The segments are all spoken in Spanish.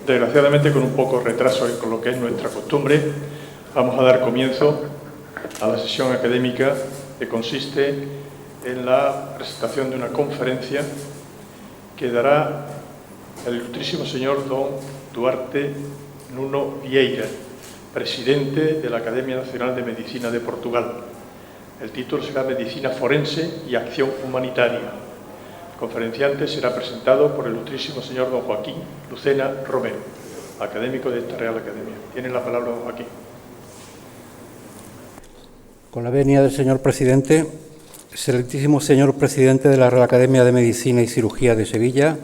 Desgraciadamente, con un poco de retraso con lo que es nuestra costumbre, vamos a dar comienzo a la sesión académica que consiste en la presentación de una conferencia que dará el ilustrísimo señor don Duarte Nuno Vieira, presidente de la Academia Nacional de Medicina de Portugal. El título será Medicina Forense y Acción Humanitaria. El conferenciante será presentado por el ilustrísimo señor don Joaquín Lucena Romero, académico de esta Real Academia. Tiene la palabra don Joaquín. Con la venia del señor presidente, excelentísimo señor presidente de la Real Academia de Medicina y Cirugía de Sevilla,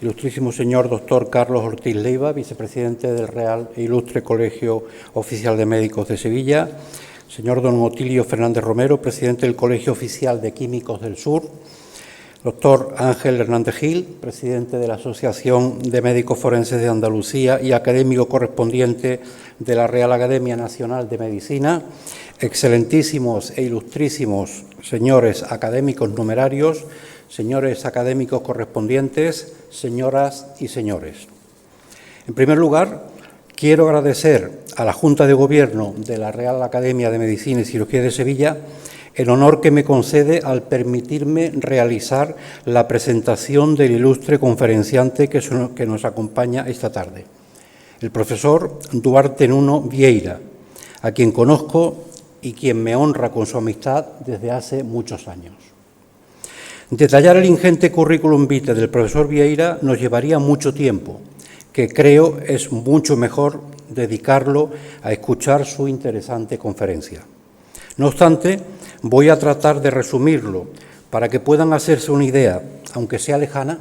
ilustrísimo señor doctor Carlos Ortiz Leiva, vicepresidente del Real e Ilustre Colegio Oficial de Médicos de Sevilla, señor don Otilio Fernández Romero, presidente del Colegio Oficial de Químicos del Sur, doctor Ángel Hernández Gil, presidente de la Asociación de Médicos Forenses de Andalucía y académico correspondiente de la Real Academia Nacional de Medicina, excelentísimos e ilustrísimos señores académicos numerarios, señores académicos correspondientes, señoras y señores. En primer lugar, quiero agradecer a la Junta de Gobierno de la Real Academia de Medicina y Cirugía de Sevilla el honor que me concede al permitirme realizar la presentación del ilustre conferenciante que nos acompaña esta tarde, el profesor Duarte Nuno Vieira, a quien conozco y quien me honra con su amistad desde hace muchos años. Detallar el ingente currículum vitae del profesor Vieira nos llevaría mucho tiempo, que creo es mucho mejor dedicarlo a escuchar su interesante conferencia. No obstante, voy a tratar de resumirlo para que puedan hacerse una idea, aunque sea lejana,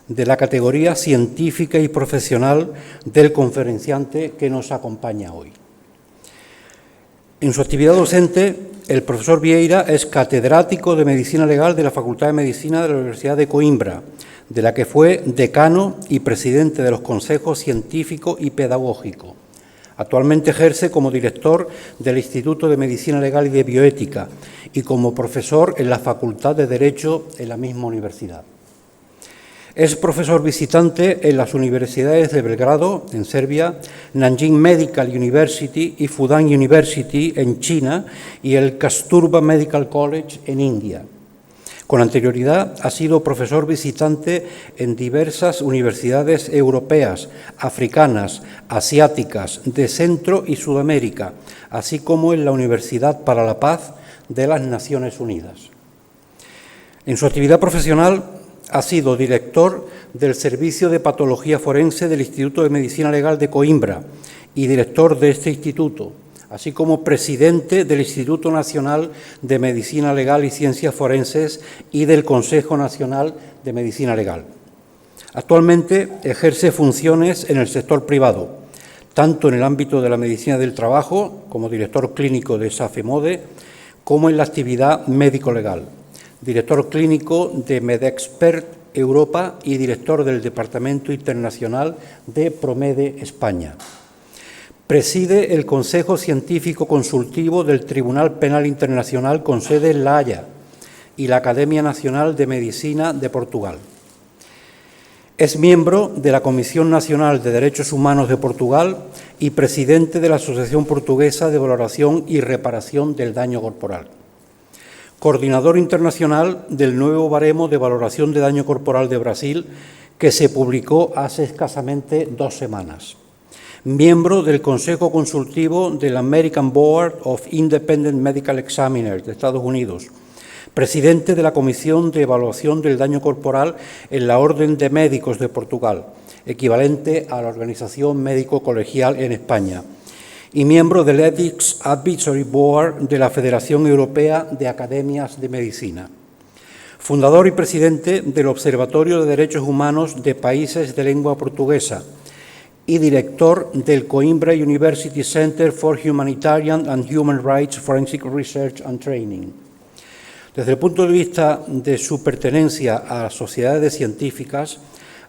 de la categoría científica y profesional del conferenciante que nos acompaña hoy. En su actividad docente, el profesor Vieira es catedrático de Medicina Legal de la Facultad de Medicina de la Universidad de Coimbra, de la que fue decano y presidente de los consejos científico y pedagógico. Actualmente ejerce como director del Instituto de Medicina Legal y de Bioética y como profesor en la Facultad de Derecho en la misma universidad. Es profesor visitante en las universidades de Belgrado, en Serbia, Nanjing Medical University y Fudan University, en China, y el Kasturba Medical College, en India. Con anterioridad ha sido profesor visitante en diversas universidades europeas, africanas, asiáticas, de Centro y Sudamérica, así como en la Universidad para la Paz de las Naciones Unidas. En su actividad profesional ha sido director del Servicio de Patología Forense del Instituto de Medicina Legal de Coimbra y director de este instituto, así como presidente del Instituto Nacional de Medicina Legal y Ciencias Forenses y del Consejo Nacional de Medicina Legal. Actualmente ejerce funciones en el sector privado, tanto en el ámbito de la medicina del trabajo, como director clínico de SAFEMODE, como en la actividad médico-legal, director clínico de MedExpert Europa y director del Departamento Internacional de Promede España. Preside el Consejo Científico Consultivo del Tribunal Penal Internacional con sede en La Haya y la Academia Nacional de Medicina de Portugal. Es miembro de la Comisión Nacional de Derechos Humanos de Portugal y presidente de la Asociación Portuguesa de Valoración y Reparación del Daño Corporal. Coordinador internacional del nuevo baremo de valoración de daño corporal de Brasil, que se publicó hace escasamente 2 semanas. Miembro del Consejo Consultivo del American Board of Independent Medical Examiners de Estados Unidos. Presidente de la Comisión de Evaluación del Daño Corporal en la Orden de Médicos de Portugal, equivalente a la Organización Médico Colegial en España. Y miembro del Ethics Advisory Board de la Federación Europea de Academias de Medicina. Fundador y presidente del Observatorio de Derechos Humanos de Países de Lengua Portuguesa y director del Coimbra University Center for Humanitarian and Human Rights Forensic Research and Training. Desde el punto de vista de su pertenencia a sociedades científicas,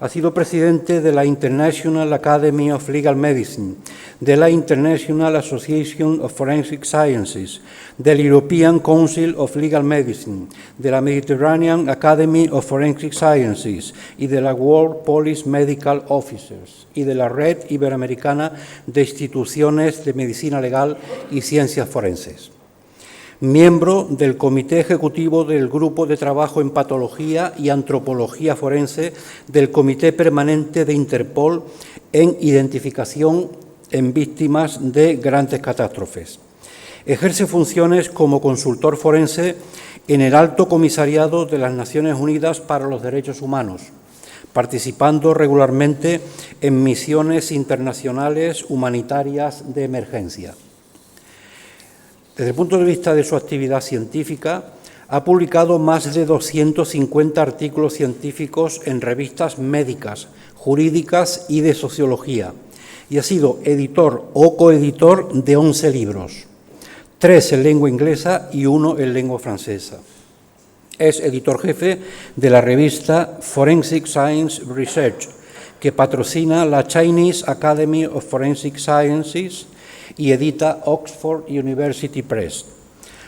Ha sido presidente de la International Academy of Legal Medicine, de la International Association of Forensic Sciences, del European Council of Legal Medicine, de la Mediterranean Academy of Forensic Sciences y de la World Police Medical Officers y de la Red Iberoamericana de Instituciones de Medicina Legal y Ciencias Forenses. Miembro del Comité Ejecutivo del Grupo de Trabajo en Patología y Antropología Forense del Comité Permanente de Interpol en Identificación en Víctimas de Grandes Catástrofes. Ejerce funciones como consultor forense en el Alto Comisariado de las Naciones Unidas para los Derechos Humanos, participando regularmente en misiones internacionales humanitarias de emergencia. Desde el punto de vista de su actividad científica, ha publicado más de 250 artículos científicos en revistas médicas, jurídicas y de sociología, y ha sido editor o coeditor de 11 libros, 3 en lengua inglesa y 1 en lengua francesa. Es editor jefe de la revista Forensic Science Research, que patrocina la Chinese Academy of Forensic Sciences y edita Oxford University Press.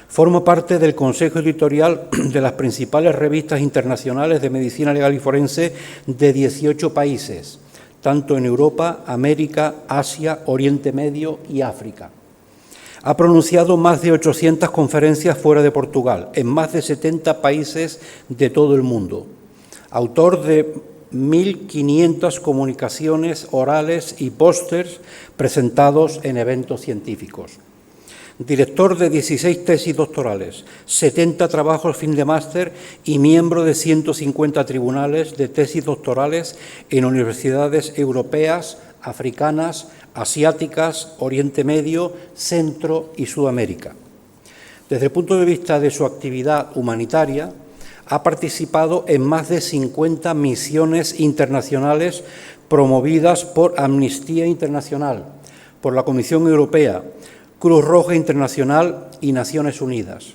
Forma parte del consejo editorial de las principales revistas internacionales de medicina legal y forense de 18 países, tanto en Europa, América, Asia, Oriente Medio y África. Ha pronunciado más de 800 conferencias fuera de Portugal, en más de 70 países de todo el mundo. Autor de 1.500 comunicaciones orales y pósters presentados en eventos científicos. Director de 16 tesis doctorales, 70 trabajos fin de máster y miembro de 150 tribunales de tesis doctorales en universidades europeas, africanas, asiáticas, Oriente Medio, Centro y Sudamérica. Desde el punto de vista de su actividad humanitaria, ha participado en más de 50 misiones internacionales promovidas por Amnistía Internacional, por la Comisión Europea, Cruz Roja Internacional y Naciones Unidas,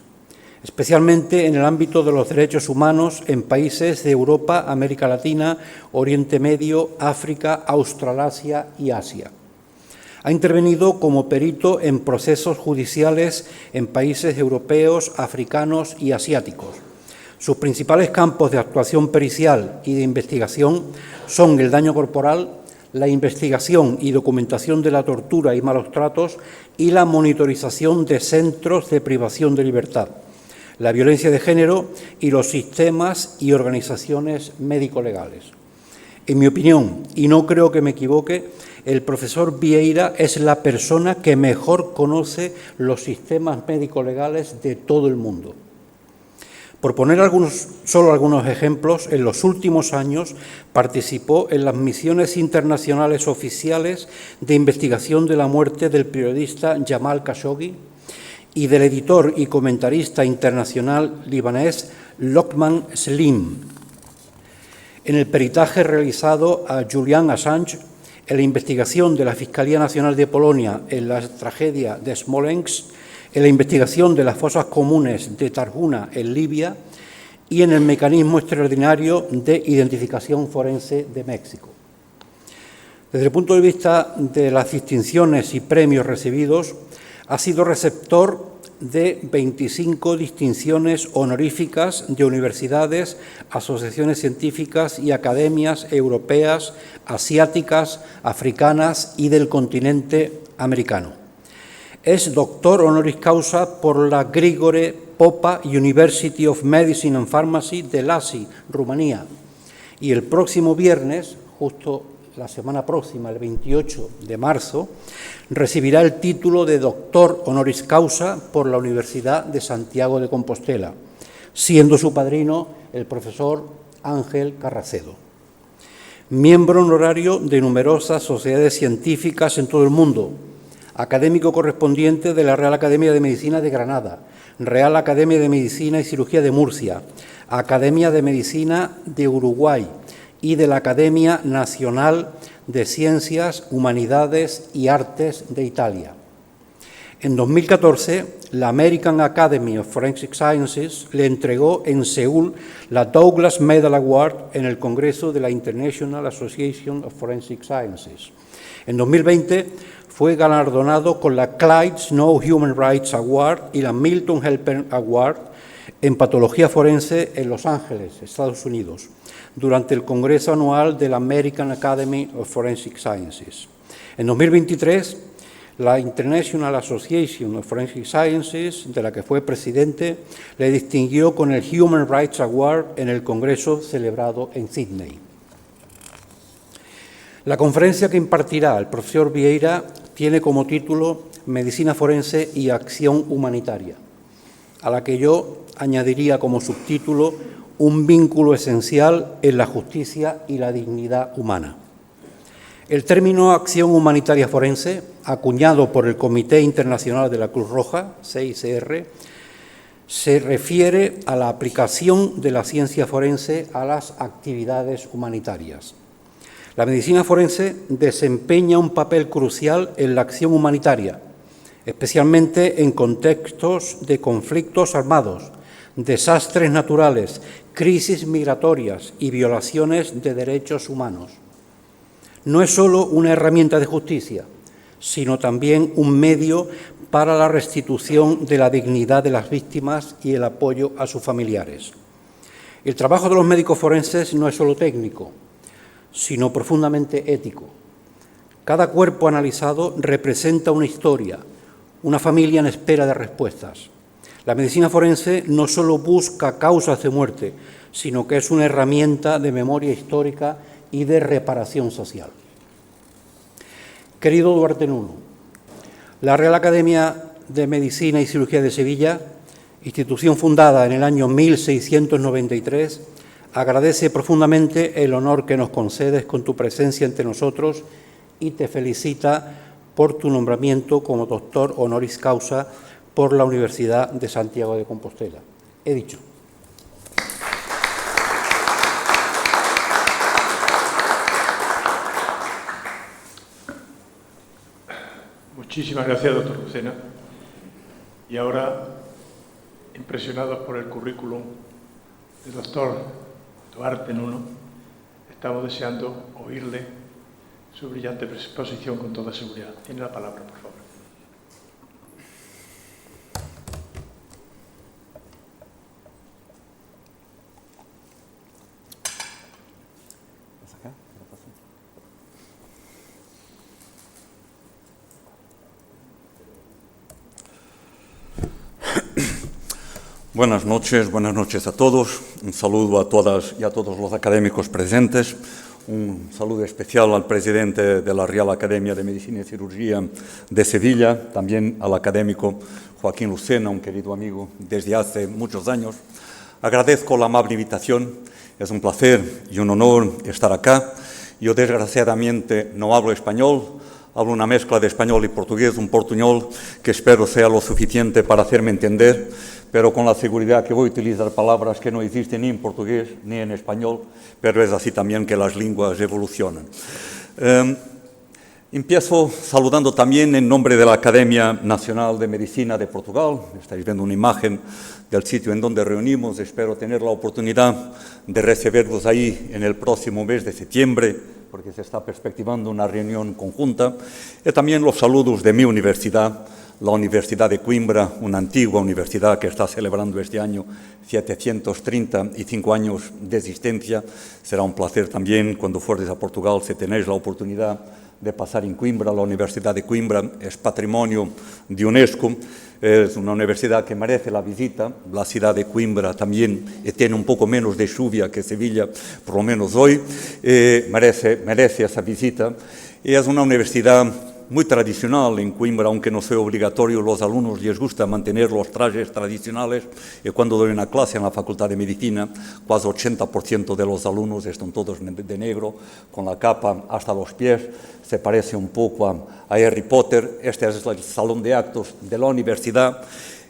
especialmente en el ámbito de los derechos humanos en países de Europa, América Latina, Oriente Medio, África, Australasia y Asia. Ha intervenido como perito en procesos judiciales en países europeos, africanos y asiáticos. Sus principales campos de actuación pericial y de investigación son el daño corporal, la investigación y documentación de la tortura y malos tratos y la monitorización de centros de privación de libertad, la violencia de género y los sistemas y organizaciones médico-legales. En mi opinión, y no creo que me equivoque, el profesor Vieira es la persona que mejor conoce los sistemas médico-legales de todo el mundo. Por poner solo algunos ejemplos, en los últimos años participó en las misiones internacionales oficiales de investigación de la muerte del periodista Jamal Khashoggi y del editor y comentarista internacional libanés Lokman Slim, en el peritaje realizado a Julian Assange, en la investigación de la Fiscalía Nacional de Polonia en la tragedia de Smolensk, en la investigación de las fosas comunes de Tarhuna en Libia y en el mecanismo extraordinario de identificación forense de México. Desde el punto de vista de las distinciones y premios recibidos, ha sido receptor de 25 distinciones honoríficas de universidades, asociaciones científicas y academias europeas, asiáticas, africanas y del continente americano. Es doctor honoris causa por la Grigore Popa University of Medicine and Pharmacy de Iași, Rumanía. Y el próximo viernes, justo la semana próxima, el 28 de marzo, recibirá el título de doctor honoris causa por la Universidad de Santiago de Compostela, siendo su padrino el profesor Ángel Carracedo. Miembro honorario de numerosas sociedades científicas en todo el mundo, académico correspondiente de la Real Academia de Medicina de Granada, Real Academia de Medicina y Cirugía de Murcia, Academia de Medicina de Uruguay y de la Academia Nacional de Ciencias, Humanidades y Artes de Italia. En 2014, la American Academy of Forensic Sciences le entregó en Seúl la Douglas Medal Award en el Congreso de la International Association of Forensic Sciences. En 2020 fue galardonado con la Clyde Snow Human Rights Award y la Milton Halpern Award en patología forense en Los Ángeles, Estados Unidos, durante el Congreso Anual de la American Academy of Forensic Sciences. En 2023, la International Association of Forensic Sciences, de la que fue presidente, le distinguió con el Human Rights Award en el Congreso celebrado en Sydney. La conferencia que impartirá el profesor Vieira tiene como título Medicina Forense y Acción Humanitaria, a la que yo añadiría como subtítulo Un vínculo esencial en la justicia y la dignidad humana. El término acción humanitaria forense, acuñado por el Comité Internacional de la Cruz Roja, CICR, se refiere a la aplicación de la ciencia forense a las actividades humanitarias. La medicina forense desempeña un papel crucial en la acción humanitaria, especialmente en contextos de conflictos armados, desastres naturales, crisis migratorias y violaciones de derechos humanos. No es solo una herramienta de justicia, sino también un medio para la restitución de la dignidad de las víctimas y el apoyo a sus familiares. El trabajo de los médicos forenses no es solo técnico, sino profundamente ético. Cada cuerpo analizado representa una historia, una familia en espera de respuestas. La medicina forense no solo busca causas de muerte, sino que es una herramienta de memoria histórica y de reparación social. Querido Duarte Nuno, la Real Academia de Medicina y Cirugía de Sevilla, institución fundada en el año 1693, agradece profundamente el honor que nos concedes con tu presencia entre nosotros y te felicita por tu nombramiento como doctor honoris causa por la Universidad de Santiago de Compostela. He dicho. Muchísimas gracias, doctor Lucena. Y ahora, impresionados por el currículum del doctor Duarte Nuno, estamos deseando oírle su brillante exposición con toda seguridad. Tiene la palabra, por favor. Buenas noches a todos. Un saludo a todas y a todos los académicos presentes. Un saludo especial al presidente de la Real Academia de Medicina y Cirugía de Sevilla, también al académico Joaquín Lucena, un querido amigo desde hace muchos años. Agradezco la amable invitación. Es un placer y un honor estar acá. Yo, desgraciadamente, no hablo español. Hablo una mezcla de español y portugués, un portuñol que espero sea lo suficiente para hacerme entender, pero con la seguridad que voy a utilizar palabras que no existen ni en portugués ni en español, pero es así también que las lenguas evolucionan. Empiezo saludando también en nombre de la Academia Nacional de Medicina de Portugal. Estáis viendo una imagen del sitio en donde reunimos. Espero tener la oportunidad de recibirvos ahí en el próximo mes de septiembre, porque se está perspectivando una reunión conjunta. Y también los saludos de mi universidad, la Universidad de Coimbra, una antigua universidad que está celebrando este año 735 años de existencia. Será un placer también, cuando fueres a Portugal, si tenéis la oportunidad de pasar en Coimbra. La Universidad de Coimbra es patrimonio de UNESCO, es una universidad que merece la visita. La ciudad de Coimbra también tiene un poco menos de lluvia que Sevilla, por lo menos hoy, merece esa visita. Y es una universidad muy tradicional en Coimbra, aunque no sea obligatorio. Los alumnos les gusta mantener los trajes tradicionales, y cuando doy una clase en la Facultad de Medicina, casi 80% de los alumnos están todos de negro, con la capa hasta los pies. Se parece un poco a Harry Potter. Este es el salón de actos de la universidad,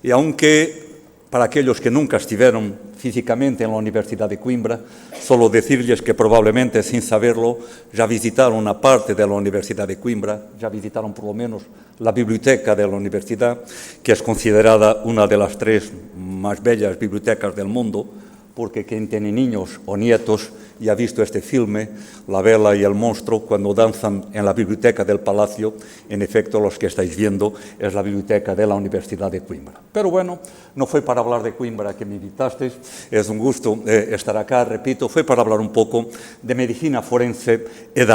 y aunque para aquellos que nunca estuvieron físicamente en la Universidad de Coimbra, solo decirles que probablemente sin saberlo ya visitaron una parte de la Universidad de Coimbra, ya visitaron por lo menos la biblioteca de la universidad, que es considerada una de las 3 más bellas bibliotecas del mundo, porque quien tiene niños o nietos y ha visto este filme, La Bella y el Monstruo, cuando danzan en la biblioteca del Palacio, en efecto, los que estáis viendo es la biblioteca de la Universidad de Coimbra. Pero bueno, no fue para hablar de Coimbra que me invitasteis, es un gusto estar acá, repito, fue para hablar un poco de medicina forense y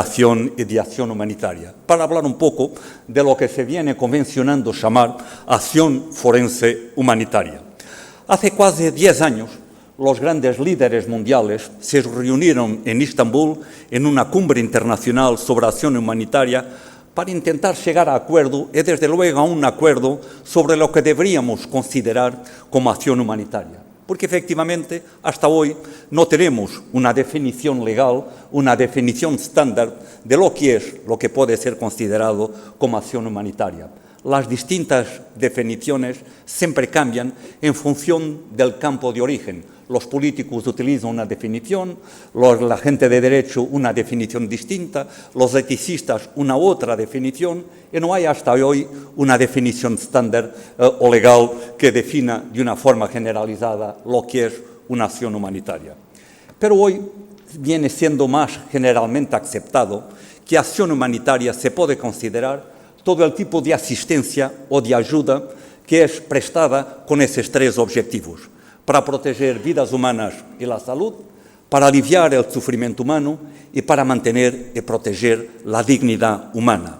de acción humanitaria, para hablar un poco de lo que se viene convencionando llamar acción forense humanitaria. Hace casi 10 años, los grandes líderes mundiales se reunieron en Estambul en una cumbre internacional sobre acción humanitaria para intentar llegar a acuerdo y desde luego a un acuerdo sobre lo que deberíamos considerar como acción humanitaria. Porque efectivamente hasta hoy no tenemos una definición legal, una definición estándar de lo que puede ser considerado como acción humanitaria. Las distintas definiciones siempre cambian en función del campo de origen. Los políticos utilizan una definición, la gente de derecho una definición distinta, los eticistas una otra definición, y no hay hasta hoy una definición estándar o legal que defina de una forma generalizada lo que es una acción humanitaria. Pero hoy viene siendo más generalmente aceptado que acción humanitaria se puede considerar todo el tipo de asistencia o de ayuda que es prestada con esos 3 objetivos: para proteger vidas humanas y la salud, para aliviar el sufrimiento humano y para mantener y proteger la dignidad humana.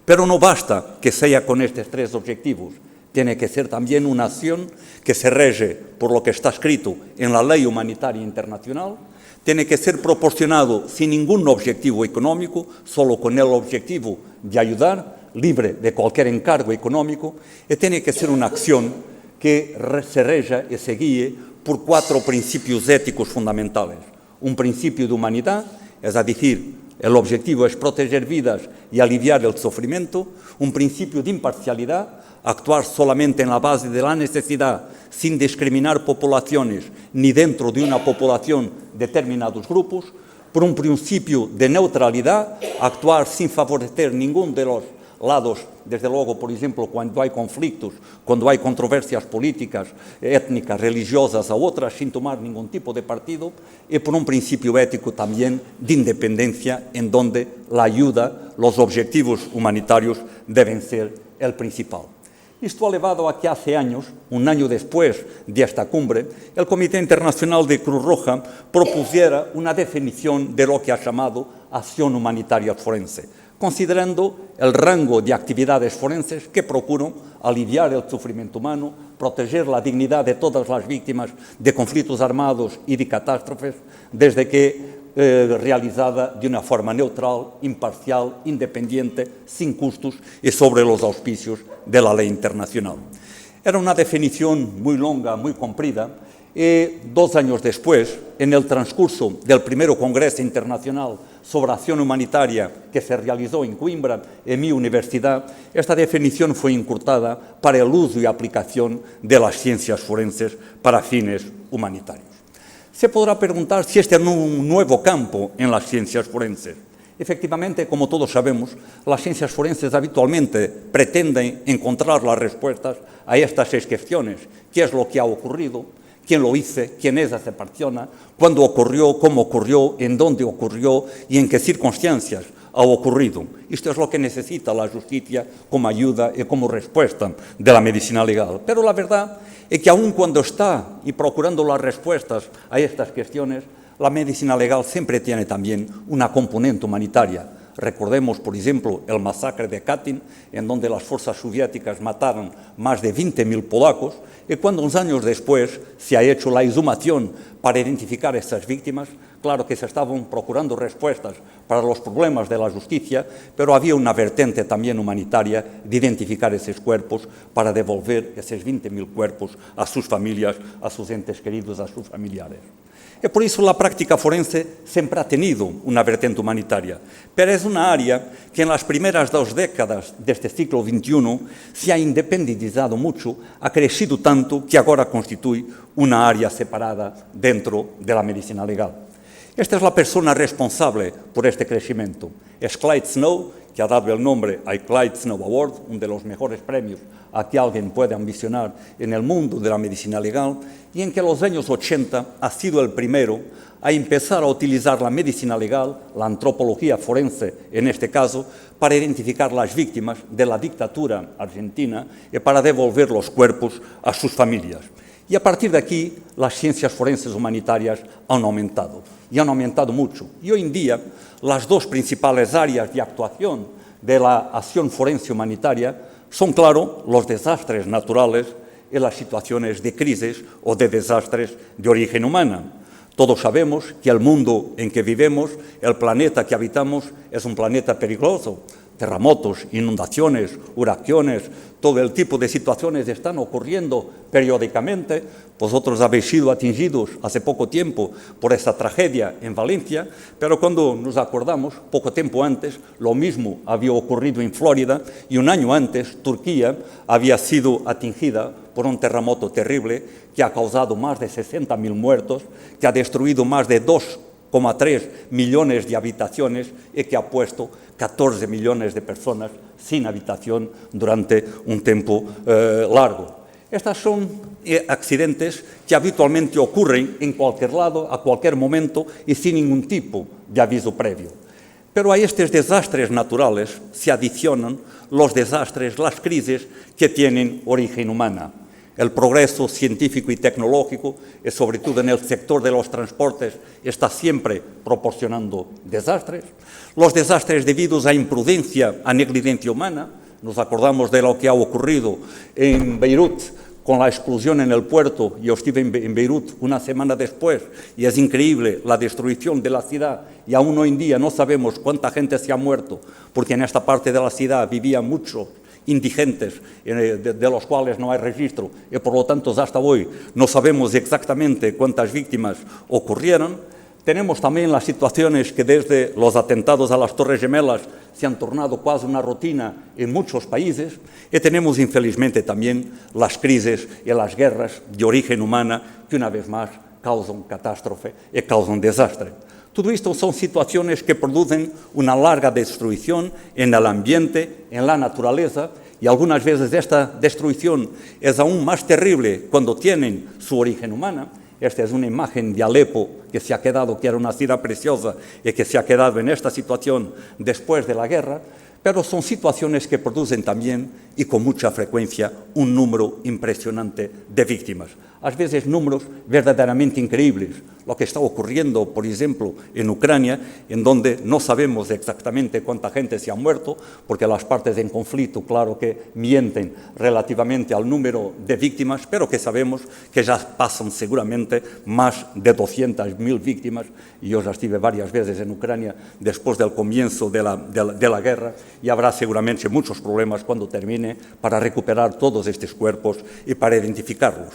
Pero no basta que sea con estos 3 objetivos, tiene que ser también una acción que se rige por lo que está escrito en la ley humanitaria internacional, tiene que ser proporcionado sin ningún objetivo económico, solo con el objetivo de ayudar, libre de cualquier encargo económico, y tiene que ser una acción que se rija y se guíe por 4 principios éticos fundamentales. Un principio de humanidad, es decir, el objetivo es proteger vidas y aliviar el sufrimiento. Un principio de imparcialidad, actuar solamente en la base de la necesidad, sin discriminar poblaciones ni dentro de una población determinados grupos. Por un principio de neutralidad, actuar sin favorecer ningún de los lados, desde luego, por ejemplo, cuando hay conflictos, cuando hay controversias políticas, étnicas, religiosas o otras, sin tomar ningún tipo de partido, y por un principio ético también de independencia, en donde la ayuda, los objetivos humanitarios deben ser el principal. Esto ha llevado a que hace años, un año después de esta cumbre, el Comité Internacional de Cruz Roja propusiera una definición de lo que ha llamado acción humanitaria forense, considerando el rango de actividades forenses que procuran aliviar el sufrimiento humano, proteger la dignidad de todas las víctimas de conflictos armados y de catástrofes, desde que realizada de una forma neutral, imparcial, independiente, sin costos y sobre los auspicios de la ley internacional. Era una definición muy longa, muy comprida, y 2 años después, en el transcurso del primero Congreso Internacional sobre Acción Humanitaria que se realizó en Coimbra, en mi universidad, esta definición fue encurtada para el uso y aplicación de las ciencias forenses para fines humanitarios. Se podrá preguntar si este es un nuevo campo en las ciencias forenses. Efectivamente, como todos sabemos, las ciencias forenses habitualmente pretenden encontrar las respuestas a estas 6 cuestiones. ¿Qué es lo que ha ocurrido? ¿Quién lo hizo? ¿Quién es esa persona? ¿Cuándo ocurrió? ¿Cómo ocurrió? ¿En dónde ocurrió? ¿Y en qué circunstancias ha ocurrido? Esto es lo que necesita la justicia como ayuda y como respuesta de la medicina legal. Pero la verdad es que aun cuando está y procurando las respuestas a estas cuestiones, la medicina legal siempre tiene también una componente humanitaria. Recordemos, por ejemplo, el masacre de Katyn, en donde las fuerzas soviéticas mataron más de 20.000 polacos, y cuando unos años después se ha hecho la exhumación para identificar a estas víctimas, claro que se estaban procurando respuestas para los problemas de la justicia, pero había una vertiente también humanitaria de identificar esos cuerpos para devolver esos 20.000 cuerpos a sus familias, a sus entes queridos, a sus familiares. E por isso a prática forense sempre ha tenido uma vertente humanitária, pero é uma área que nas primeiras 2 décadas deste século XXI se ha independizado muito, ha crescido tanto que agora constitui uma área separada dentro da medicina legal. Esta é a pessoa responsável por este crescimento. É Clyde Snow, que ha dado o nome ao Clyde Snow Award, dos melhores premios a que alguém pode ambicionar no mundo da medicina legal, e em que nos anos 80 ha sido o primeiro a empezar a utilizar a medicina legal, a antropologia forense, neste caso, para identificar as vítimas da ditadura argentina e para devolver os corpos a suas famílias. E a partir daqui, as ciências forenses humanitárias han aumentado, e han aumentado muito. E hoje em dia, as 2 principais áreas de actuação da ação forense humanitária são, claro, os desastres naturales e as situações de crises ou de desastres de origem humana. Todos sabemos que o mundo em que vivemos, o planeta que habitamos, é um planeta perigoso. Terremotos, inundaciones, huracanes, todo el tipo de situaciones están ocurriendo periódicamente. Vosotros habéis sido atingidos hace poco tiempo por esa tragedia en Valencia, pero cuando nos acordamos, poco tiempo antes, lo mismo había ocurrido en Florida y un año antes Turquía había sido atingida por un terremoto terrible que ha causado más de 60.000 muertos, que ha destruido más de 2,3 millones de habitaciones y que ha puesto 14 millones de personas sin habitación durante un tiempo largo. Estos son accidentes que habitualmente ocurren en cualquier lado, a cualquier momento y sin ningún tipo de aviso previo. Pero a estos desastres naturales se adicionan los desastres, las crisis que tienen origen humana. El progreso científico y tecnológico, y sobre todo en el sector de los transportes, está siempre proporcionando desastres. Los desastres debidos a imprudencia, a negligencia humana. Nos acordamos de lo que ha ocurrido en Beirut con la explosión en el puerto. Yo estuve en Beirut una semana después y es increíble la destrucción de la ciudad y aún hoy en día no sabemos cuánta gente se ha muerto porque en esta parte de la ciudad vivía muchos indigentes de los cuales no hay registro y por lo tanto hasta hoy no sabemos exactamente cuántas víctimas ocurrieron. Tenemos también las situaciones que desde los atentados a las Torres Gemelas se han tornado casi una rutina en muchos países y tenemos infelizmente también las crisis y las guerras de origen humana que una vez más causan catástrofe y causan desastre. Todo esto son situaciones que producen una larga destrucción en el ambiente, en la naturaleza, y algunas veces esta destrucción es aún más terrible cuando tienen su origen humana. Esta es una imagen de Alepo que se ha quedado, que era una ciudad preciosa y que se ha quedado en esta situación después de la guerra, pero son situaciones que producen también y con mucha frecuencia un número impresionante de víctimas. A veces números verdaderamente increíbles. Lo que está ocurriendo, por ejemplo, en Ucrania, en donde no sabemos exactamente cuánta gente se ha muerto, porque las partes en conflicto, claro que mienten relativamente al número de víctimas, pero que sabemos que ya pasan seguramente más de 200.000 víctimas. Y yo ya estuve varias veces en Ucrania después del comienzo de la guerra, y habrá seguramente muchos problemas cuando termine para recuperar todos estos cuerpos y para identificarlos.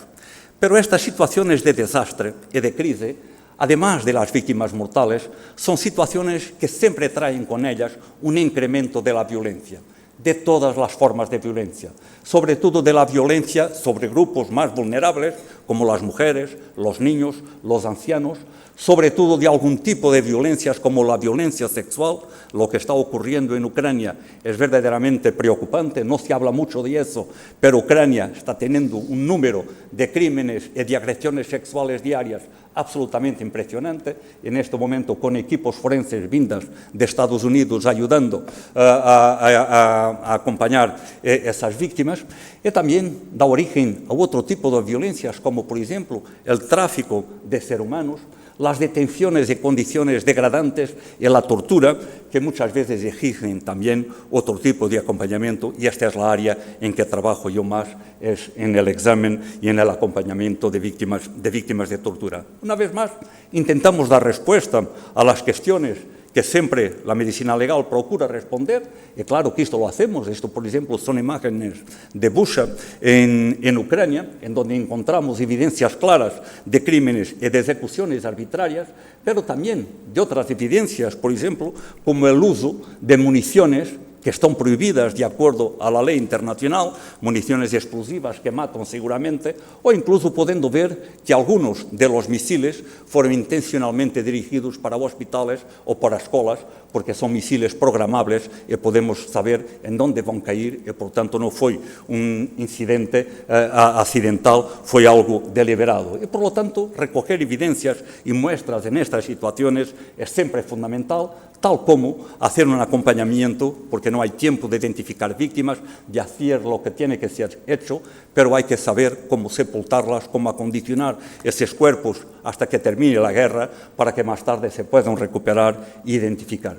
Pero estas situaciones de desastre y de crisis, además de las víctimas mortales, son situaciones que siempre traen con ellas un incremento de la violencia, de todas las formas de violencia, sobre todo de la violencia sobre grupos más vulnerables, como las mujeres, los niños, los ancianos, sobre todo de algún tipo de violencias como la violencia sexual. Lo que está ocurriendo en Ucrania es verdaderamente preocupante, no se habla mucho de eso, pero Ucrania está teniendo un número de crímenes y de agresiones sexuales diarias absolutamente impresionante, en este momento con equipos forenses vindos de Estados Unidos ayudando a acompañar esas víctimas, y también da origen a otro tipo de violencias, como por ejemplo el tráfico de seres humanos, las detenciones de condiciones degradantes y la tortura, que muchas veces exigen también otro tipo de acompañamiento, y esta es la área en que trabajo yo más, es en el examen y en el acompañamiento de víctimas de tortura. Una vez más, intentamos dar respuesta a las cuestiones que sempre la medicina legal procura responder, e claro que isto lo hacemos. Isto, por exemplo, son imágenes de Bucha en Ucrania, en donde encontramos evidencias claras de crímenes e de ejecuciones arbitrarias, pero también de otras evidencias, por ejemplo, como el uso de municiones que están prohibidas de acuerdo a la ley internacional, municiones explosivas que matan seguramente, o incluso pudiendo ver que algunos de los misiles fueron intencionalmente dirigidos para hospitales o para escuelas, porque son misiles programables y podemos saber en dónde van a caer, y por tanto no fue un incidente accidental, fue algo deliberado. Y por lo tanto, recoger evidencias y muestras en estas situaciones es siempre fundamental, tal como hacer un acompañamiento, porque no hay tiempo de identificar víctimas, de hacer lo que tiene que ser hecho, pero hay que saber cómo sepultarlas, cómo acondicionar esos cuerpos hasta que termine la guerra, para que más tarde se puedan recuperar e identificar.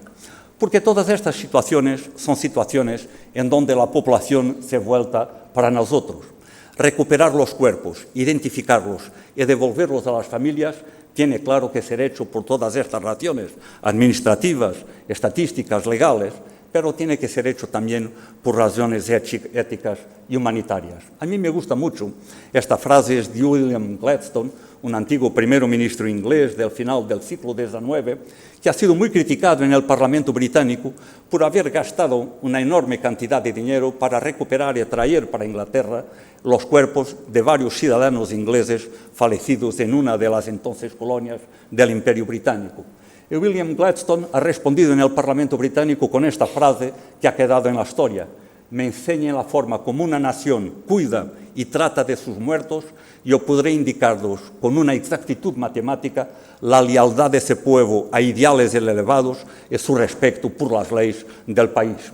Porque todas estas situaciones son situaciones en donde la población se vuelta para nosotros. Recuperar los cuerpos, identificarlos y devolverlos a las familias tiene claro que ser hecho por todas estas razones administrativas, estadísticas, legales, pero tiene que ser hecho también por razones éticas y humanitarias. A mí me gusta mucho esta frase de William Gladstone, un antiguo primer ministro inglés del final del siglo XIX, que ha sido muy criticado en el Parlamento británico por haber gastado una enorme cantidad de dinero para recuperar y traer para Inglaterra los cuerpos de varios ciudadanos ingleses fallecidos en una de las entonces colonias del Imperio Británico. Y William Gladstone ha respondido en el Parlamento británico con esta frase que ha quedado en la historia: me enseñen la forma como una nación cuida y trata de sus muertos, yo podré indicarlos con una exactitud matemática la lealtad de ese pueblo a ideales elevados y su respeto por las leyes del país.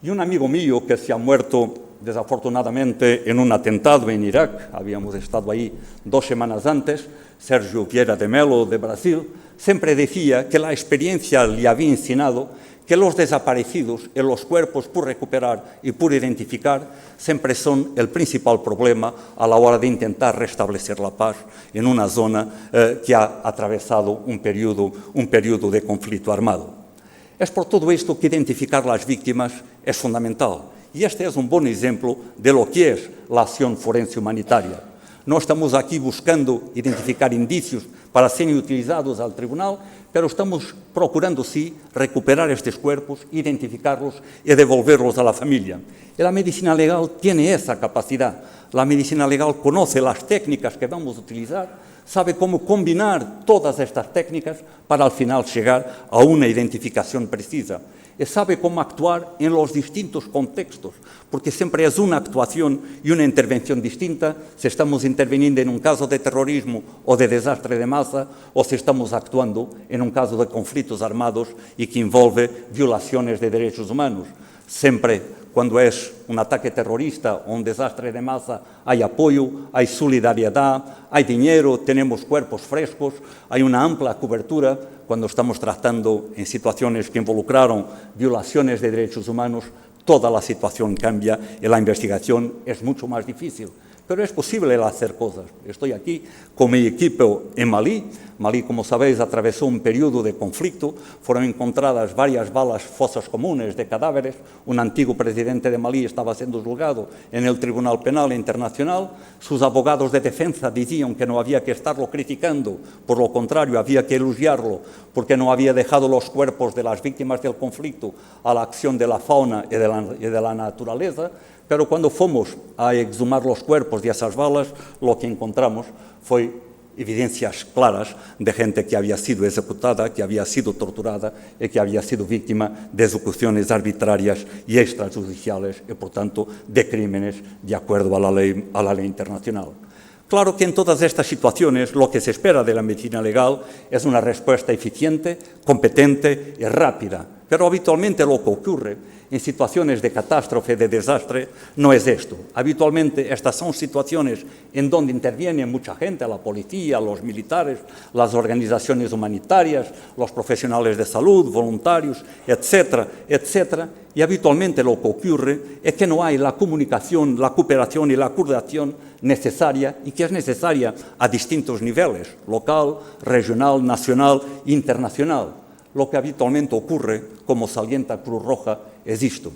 Y un amigo mío que se ha muerto desafortunadamente en un atentado en Irak, habíamos estado ahí 2 semanas antes, Sergio Vieira de Melo, de Brasil, siempre decía que la experiencia le había enseñado que los desaparecidos y los cuerpos por recuperar y por identificar siempre son el principal problema a la hora de intentar restablecer la paz en una zona que ha atravesado un periodo de conflicto armado. Es por todo esto que identificar las víctimas es fundamental. Y este es un buen ejemplo de lo que es la acción forense humanitaria. No estamos aquí buscando identificar indicios para ser utilizados al tribunal, pero estamos procurando, sí, recuperar estos cuerpos, identificarlos y devolverlos a la familia. Y la medicina legal tiene esa capacidad. La medicina legal conoce las técnicas que vamos a utilizar, sabe cómo combinar todas estas técnicas para al final llegar a una identificación precisa. Y sabe cómo actuar en los distintos contextos, porque siempre es una actuación y una intervención distinta si estamos interviniendo en un caso de terrorismo o de desastre de masa, o si estamos actuando en un caso de conflictos armados y que envolve violaciones de derechos humanos. Siempre, cuando es un ataque terrorista o un desastre de masa, hay apoyo, hay solidaridad, hay dinero, tenemos cuerpos frescos, hay una amplia cobertura. Cuando estamos tratando en situaciones que involucraron violaciones de derechos humanos, toda la situación cambia y la investigación es mucho más difícil. Pero es posible hacer cosas. Estoy aquí con mi equipo en Malí. Malí, como sabéis, atravesó un periodo de conflicto. Fueron encontradas varias fosas comunes de cadáveres. Un antiguo presidente de Malí estaba siendo juzgado en el Tribunal Penal Internacional. Sus abogados de defensa decían que no había que estarlo criticando. Por lo contrario, había que elogiarlo, porque no había dejado los cuerpos de las víctimas del conflicto a la acción de la fauna y de la naturaleza. Pero cuando fuimos a exhumar los cuerpos de esas balas, lo que encontramos fue evidencias claras de gente que había sido ejecutada, que había sido torturada y que había sido víctima de ejecuciones arbitrarias y extrajudiciales y, por tanto, de crímenes de acuerdo a la ley internacional. Claro que en todas estas situaciones lo que se espera de la medicina legal es una respuesta eficiente, competente y rápida. Pero habitualmente lo que ocurre en situaciones de catástrofe, de desastre, no es esto. Habitualmente estas son situaciones en donde interviene mucha gente, la policía, los militares, las organizaciones humanitarias, los profesionales de salud, voluntarios, etcétera, etcétera. Y habitualmente lo que ocurre es que no hay la comunicación, la cooperación y la coordinación necesaria y que es necesaria a distintos niveles, local, regional, nacional e internacional. lo que habitualmente ocurre, como salienta Cruz Roja, es esto.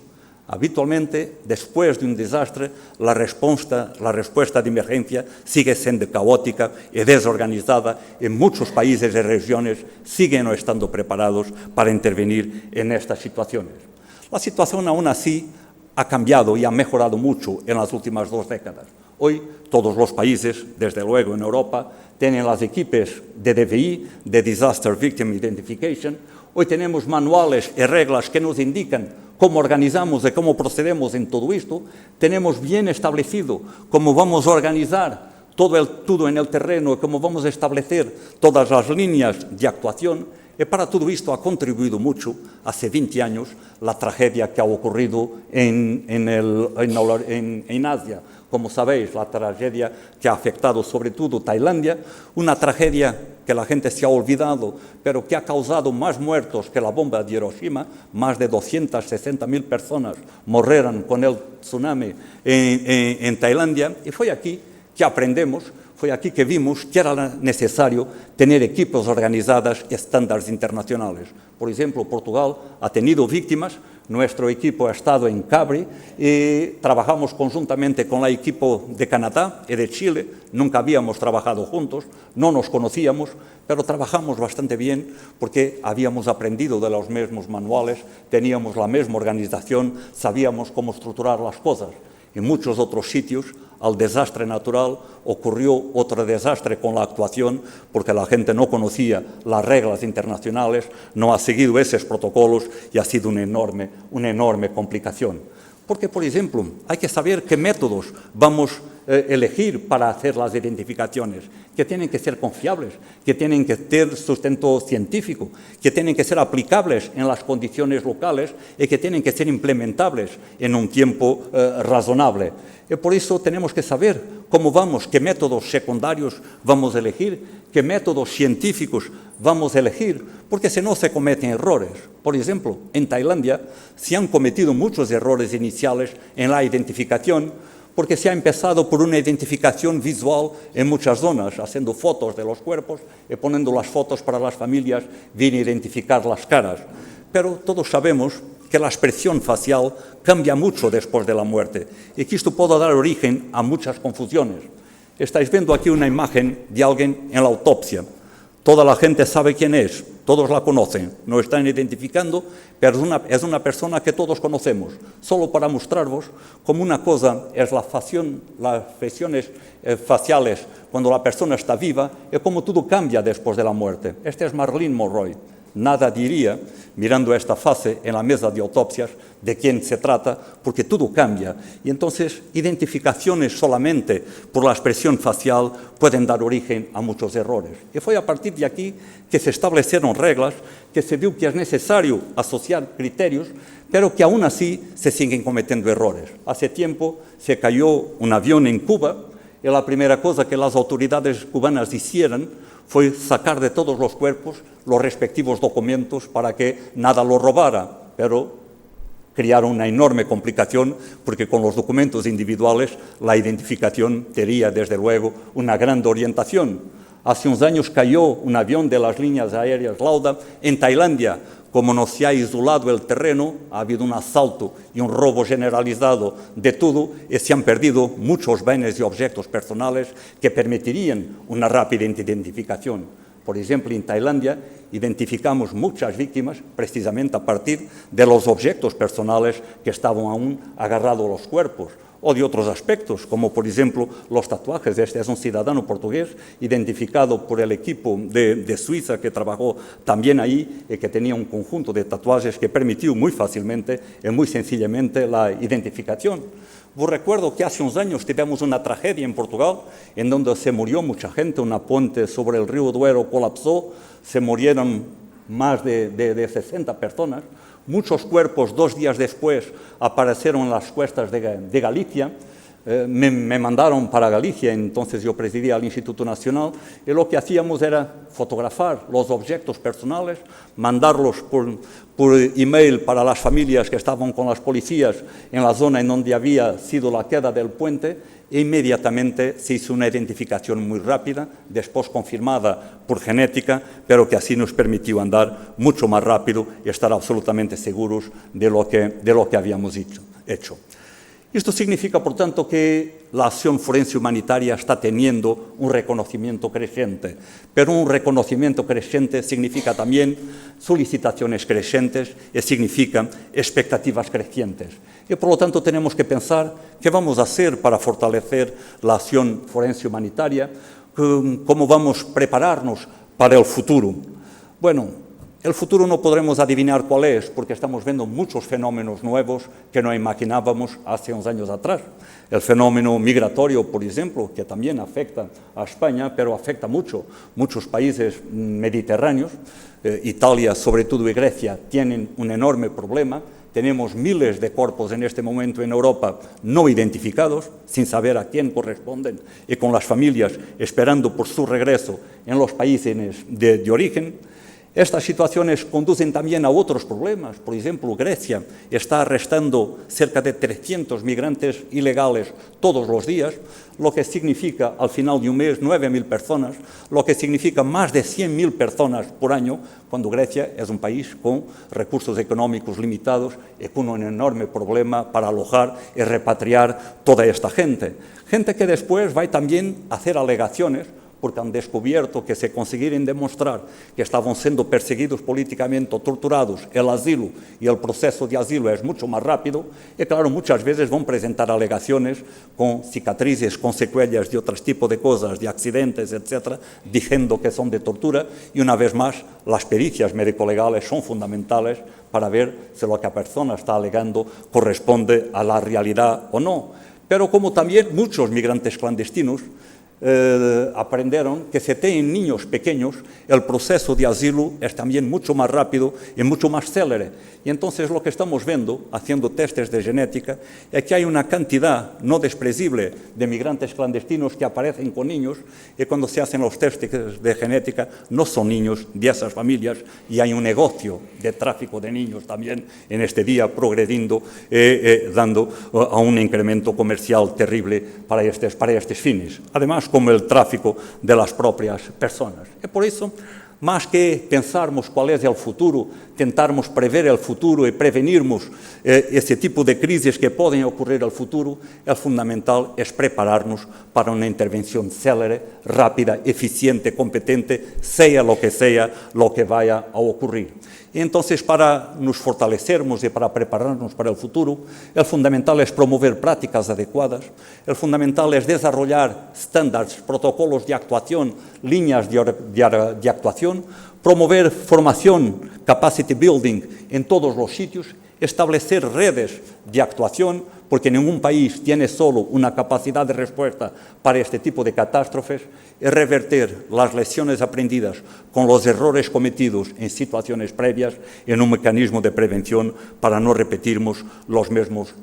Habitualmente, después de un desastre, la respuesta de emergencia sigue siendo caótica y desorganizada. En muchos países y regiones siguen no estando preparados para intervenir en estas situaciones. La situación aún así ha cambiado y ha mejorado mucho en las últimas 2 décadas. Hoy todos los países, desde luego en Europa, tienen las equipes de DVI, de Disaster Victim Identification. Hoy tenemos manuales y reglas que nos indican cómo organizamos y cómo procedemos en todo esto. Tenemos bien establecido cómo vamos a organizar todo en el terreno y cómo vamos a establecer todas las líneas de actuación. Y para todo esto ha contribuido mucho, hace 20 años, la tragedia que ha ocurrido en Asia. Como sabéis, la tragedia que ha afectado sobre todo Tailandia, una tragedia que la gente se ha olvidado, pero que ha causado más muertos que la bomba de Hiroshima. Más de 260.000 personas murieron con el tsunami en Tailandia. Y fue aquí que aprendemos, fue aquí que vimos que era necesario tener equipos organizados y estándares internacionales. Por ejemplo, Portugal ha tenido víctimas. Nuestro equipo ha estado en Capri y trabajamos conjuntamente con el equipo de Canadá y de Chile. Nunca habíamos trabajado juntos, no nos conocíamos, pero trabajamos bastante bien porque habíamos aprendido de los mismos manuales, teníamos la misma organización, sabíamos cómo estructurar las cosas. En muchos otros sitios, al desastre natural, ocurrió otro desastre con la actuación porque la gente no conocía las reglas internacionales, no ha seguido esos protocolos y ha sido una enorme complicación. Porque, por ejemplo, hay que saber qué métodos vamos a elegir para hacer las identificaciones, que tienen que ser confiables, que tienen que tener sustento científico, que tienen que ser aplicables en las condiciones locales y que tienen que ser implementables en un tiempo razonable. Y por eso tenemos que saber cómo vamos, qué métodos secundarios vamos a elegir, qué métodos científicos vamos a elegir, porque si no se cometen errores. Por ejemplo, en Tailandia se han cometido muchos errores iniciales en la identificación, porque se ha empezado por una identificación visual en muchas zonas, haciendo fotos de los cuerpos y poniendo las fotos para las familias bien identificar las caras. Pero todos sabemos que la expresión facial cambia mucho después de la muerte y que esto puede dar origen a muchas confusiones. Estáis viendo aquí una imagen de alguien en la autopsia. Toda la gente sabe quién es, todos la conocen, no están identificando, pero es una persona que todos conocemos. Solo para mostraros cómo una cosa es las facciones faciales cuando la persona está viva y cómo todo cambia después de la muerte. Este es Marilyn Monroe. Nada diría, mirando esta fase en la mesa de autopsias, de quién se trata, porque todo cambia. Y entonces, identificaciones solamente por la expresión facial pueden dar origen a muchos errores. Y fue a partir de aquí que se establecieron reglas, que se vio que es necesario asociar criterios, pero que aún así se siguen cometiendo errores. Hace tiempo se cayó un avión en Cuba y la primera cosa que las autoridades cubanas hicieron fue sacar de todos los cuerpos los respectivos documentos para que nada lo robara, pero crearon una enorme complicación porque con los documentos individuales la identificación tenía desde luego una gran orientación. Hace unos años cayó un avión de las líneas aéreas Lauda en Tailandia. Como no se ha isolado el terreno, ha habido un asalto y un robo generalizado de todo y se han perdido muchos bienes y objetos personales que permitirían una rápida identificación. Por ejemplo, en Tailandia identificamos muchas víctimas precisamente a partir de los objetos personales que estaban aún agarrados a los cuerpos, o de otros aspectos, como por ejemplo los tatuajes. Este es un ciudadano portugués identificado por el equipo de Suiza que trabajó también ahí y que tenía un conjunto de tatuajes que permitió muy fácilmente y muy sencillamente la identificación. Vos recuerdo que hace unos años tuvimos una tragedia en Portugal en donde se murió mucha gente, una puente sobre el río Duero colapsó, se murieron más de 60 personas. Muchos cuerpos 2 días después aparecieron en las cuestas de Galicia. Me mandaron para Galicia, entonces yo presidía el Instituto Nacional, y lo que hacíamos era fotografar los objetos personales, mandarlos por email para las familias que estaban con las policías en la zona en donde había sido la queda del puente, e inmediatamente se hizo una identificación muy rápida, después confirmada por genética, pero que así nos permitió andar mucho más rápido y estar absolutamente seguros de lo que habíamos hecho. Esto significa, por tanto, que la acción forense humanitaria está teniendo un reconocimiento creciente, pero un reconocimiento creciente significa también solicitaciones crecientes y significa expectativas crecientes. Y por lo tanto tenemos que pensar qué vamos a hacer para fortalecer la acción forense humanitaria, cómo vamos a prepararnos para el futuro. Bueno, el futuro no podremos adivinar cuál es, porque estamos viendo muchos fenómenos nuevos que no imaginábamos hace unos años atrás. El fenómeno migratorio, por ejemplo, que también afecta a España, pero afecta muchos países mediterráneos. Italia, sobre todo, y Grecia tienen un enorme problema. Tenemos miles de cuerpos en este momento en Europa no identificados, sin saber a quién corresponden, y con las familias esperando por su regreso en los países de origen. Estas situaciones conducen también a otros problemas. Por ejemplo, Grecia está arrestando cerca de 300 migrantes ilegales todos los días, lo que significa, al final de un mes, 9.000 personas, lo que significa más de 100.000 personas por año, cuando Grecia es un país con recursos económicos limitados y con un enorme problema para alojar y repatriar toda esta gente. Gente que después va también a hacer alegaciones, porque han descubierto que si consiguieran demostrar que estaban siendo perseguidos políticamente o torturados, el asilo y el proceso de asilo es mucho más rápido, y claro, muchas veces van a presentar alegaciones con cicatrices, con secuelas de otros tipos de cosas, de accidentes, etcétera, diciendo que son de tortura, y una vez más, las pericias médico-legales son fundamentales para ver si lo que la persona está alegando corresponde a la realidad o no. Pero como también muchos migrantes clandestinos aprendieron que si tienen niños pequeños, el proceso de asilo es también mucho más rápido y mucho más célere. Y entonces lo que estamos viendo, haciendo testes de genética, es que hay una cantidad no despreciable de migrantes clandestinos que aparecen con niños, y cuando se hacen los testes de genética no son niños de esas familias, y hay un negocio de tráfico de niños también en este día progrediendo, dando a un incremento comercial terrible para estos fines. Además, como el tráfico de las propias personas. Y por eso, más que pensarmos cuál es el futuro, tentarmos prever el futuro y prevenirnos ese tipo de crisis que pueden ocurrir en el futuro, el fundamental es prepararnos para una intervención célere, rápida, eficiente, competente, sea lo que vaya a ocurrir. Y entonces, para nos fortalecernos y para prepararnos para el futuro, el fundamental es promover prácticas adecuadas, el fundamental es desarrollar estándares, protocolos de actuación, líneas de actuación, promover formación, capacity building en todos los sitios, establecer redes de actuación, porque ningún país tiene solo una capacidad de respuesta para este tipo de catástrofes, y revertir las lecciones aprendidas con los errores cometidos en situaciones previas en un mecanismo de prevención para no repetirnos los mismos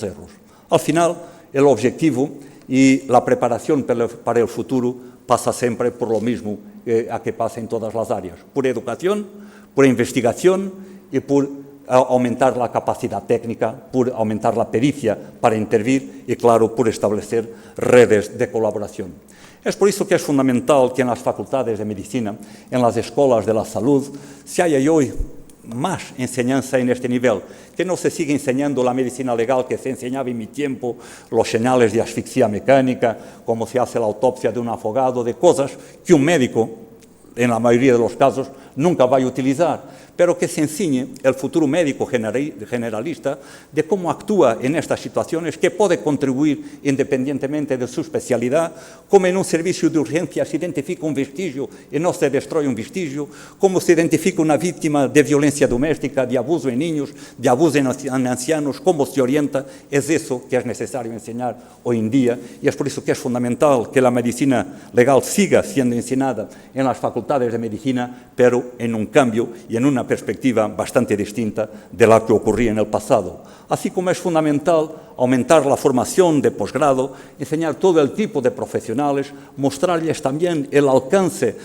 errores. Al final, el objetivo y la preparación para el futuro pasa siempre por lo mismo a que pasa en todas las áreas, por educación, por investigación y por aumentar la capacidad técnica, por aumentar la pericia para intervenir y, claro, por establecer redes de colaboración. Es por eso que es fundamental que en las facultades de medicina, en las escuelas de la salud, se haya hoy más enseñanza en este nivel, que no se siga enseñando la medicina legal que se enseñaba en mi tiempo, los señales de asfixia mecánica, cómo se hace la autopsia de un afogado, de cosas que un médico, en la mayoría de los casos, nunca va a utilizar, pero que se enseñe el futuro médico generalista de cómo actúa en estas situaciones, que puede contribuir independientemente de su especialidad, cómo en un servicio de urgencia se identifica un vestigio y no se destruye un vestigio, cómo se identifica una víctima de violencia doméstica, de abuso en niños, de abuso en ancianos, cómo se orienta. Es eso que es necesario enseñar hoy en día, y es por eso que es fundamental que la medicina legal siga siendo enseñada en las facultades de medicina, pero en un cambio y en una perspectiva bastante distinta de la que ocurría en el pasado. Así como es fundamental aumentar la formación de posgrado, enseñar todo el tipo de profesionales, mostrarles también el alcance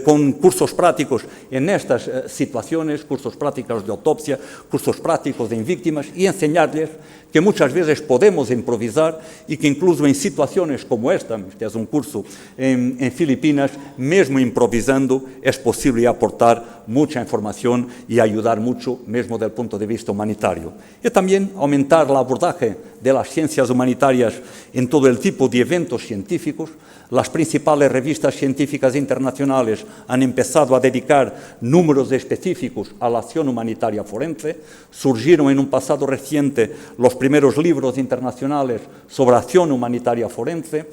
con cursos prácticos en estas situaciones, cursos prácticos de autopsia, cursos prácticos en víctimas, y enseñarles que muchas veces podemos improvisar y que incluso en situaciones como esta, este es un curso en Filipinas, mesmo improvisando es posible aportar mucha información y ayudar mucho, mesmo del punto de vista humanitario. Y también aumentar el abordaje de las ciencias humanitarias en todo el tipo de eventos científicos. Las principales revistas científicas internacionales han empezado a dedicar números específicos a la acción humanitaria forense. Surgieron en un pasado reciente los primeros libros internacionales sobre acción humanitaria forense.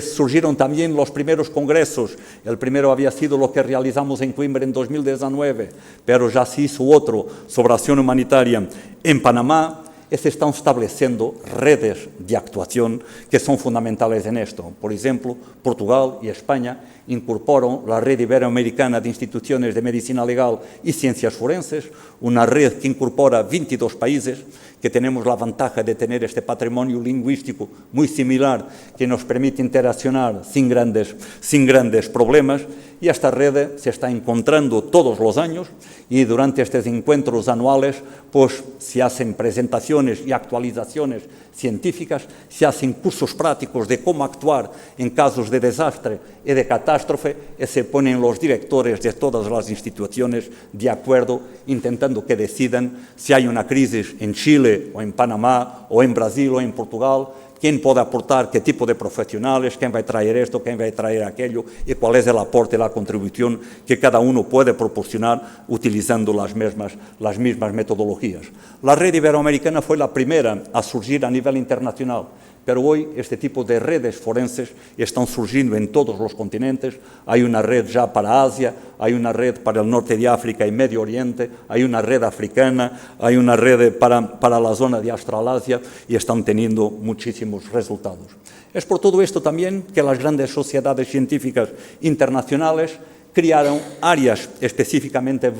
Surgieron también los primeros congresos. El primero había sido lo que realizamos en Coimbra en 2019, pero ya se hizo otro sobre acción humanitaria en Panamá. Se están estableciendo redes de actuación que son fundamentales en esto. Por ejemplo, Portugal y España incorporan la Red Iberoamericana de Instituciones de Medicina Legal y Ciencias Forenses, una red que incorpora 22 países, que tenemos la ventaja de tener este patrimonio lingüístico muy similar que nos permite interaccionar sin grandes problemas, y esta red se está encontrando todos los años, y durante estos encuentros anuales pues se hacen presentaciones y actualizaciones científicas, se hacen cursos prácticos de cómo actuar en casos de desastre y de catástrofe, y se ponen los directores de todas las instituciones de acuerdo, intentando que decidan si hay una crisis en Chile o en Panamá o en Brasil o en Portugal, quién puede aportar, qué tipo de profesionales, quién va a traer esto, quién va a traer aquello, y cuál es el aporte, la contribución que cada uno puede proporcionar utilizando las mismas metodologías. La Red Iberoamericana fue la primera a surgir a nivel internacional, pero hoy este tipo de redes forenses están surgiendo en todos los continentes. Hay una red ya para Asia, hay una red para el norte de África y Medio Oriente, hay una red africana, hay una red para la zona de Australasia, y están teniendo muchísimos resultados. Es por todo esto también que las grandes sociedades científicas internacionales crearon áreas específicamente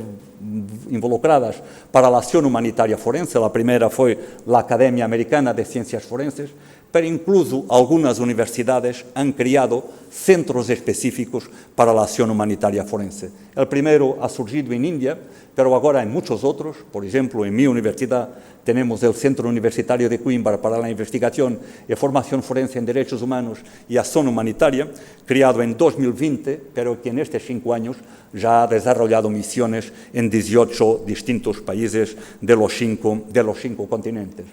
involucradas para la acción humanitaria forense. La primera fue la Academia Americana de Ciencias Forenses, pero incluso algunas universidades han creado centros específicos para la acción humanitaria forense. El primero ha surgido en India, pero ahora hay muchos otros. Por ejemplo, en mi universidad tenemos el Centro Universitario de Coimbra para la Investigación y Formación Forense en Derechos Humanos y Acción Humanitaria, creado en 2020, pero que en estos 5 años ya ha desarrollado misiones en 18 distintos países de los cinco continentes.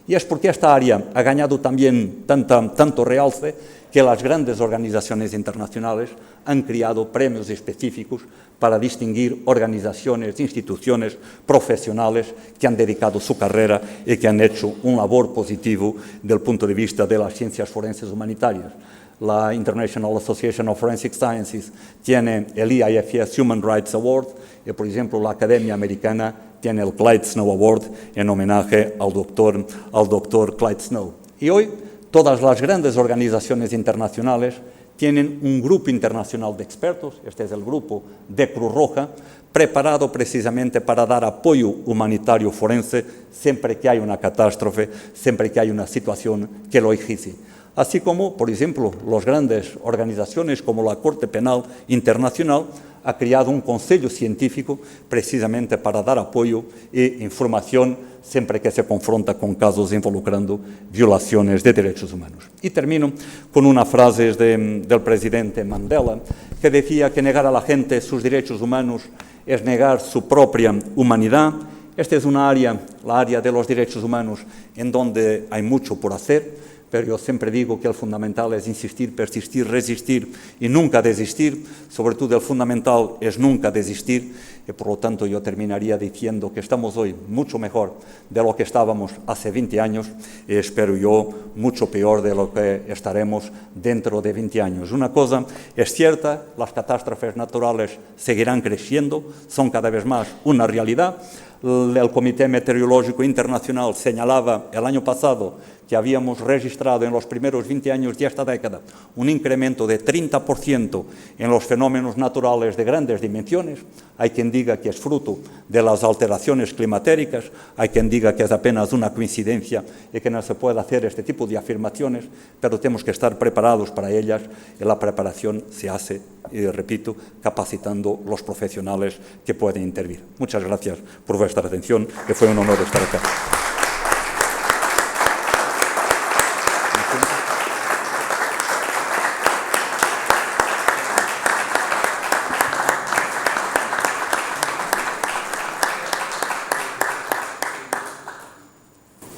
Y es porque esta área ha ganado también tanto realce que las grandes organizaciones internacionales han creado premios específicos para distinguir organizaciones, instituciones, profesionales que han dedicado su carrera y que han hecho un labor positivo del punto de vista de las ciencias forenses humanitarias. La International Association of Forensic Sciences tiene el EIFS Human Rights Award, y por ejemplo la Academia Americana tiene el Clyde Snow Award en homenaje al doctor Clyde Snow. Y hoy todas las grandes organizaciones internacionales tienen un grupo internacional de expertos, este es el grupo de Cruz Roja, preparado precisamente para dar apoyo humanitario forense siempre que hay una catástrofe, siempre que hay una situación que lo exige. Así como, por ejemplo, las grandes organizaciones como la Corte Penal Internacional ha creado un consejo científico precisamente para dar apoyo e información siempre que se confronta con casos involucrando violaciones de derechos humanos. Y termino con una frase del presidente Mandela, que decía que negar a la gente sus derechos humanos es negar su propia humanidad. Esta es una área, la área de los derechos humanos, en donde hay mucho por hacer, pero yo siempre digo que el fundamental es insistir, persistir, resistir y nunca desistir. Sobre todo el fundamental es nunca desistir, y por lo tanto yo terminaría diciendo que estamos hoy mucho mejor de lo que estábamos hace 20 años y espero yo mucho peor de lo que estaremos dentro de 20 años. Una cosa es cierta, las catástrofes naturales seguirán creciendo, son cada vez más una realidad. El Comité Meteorológico Internacional señalaba el año pasado que habíamos registrado en los primeros 20 años de esta década un incremento de 30% en los fenómenos naturales de grandes dimensiones. Hay quien diga que es fruto de las alteraciones climatéricas, hay quien diga que es apenas una coincidencia y que no se puede hacer este tipo de afirmaciones, pero tenemos que estar preparados para ellas y la preparación se hace, y repito, capacitando los profesionales que pueden intervenir. Muchas gracias por vuestra atención, que fue un honor estar acá.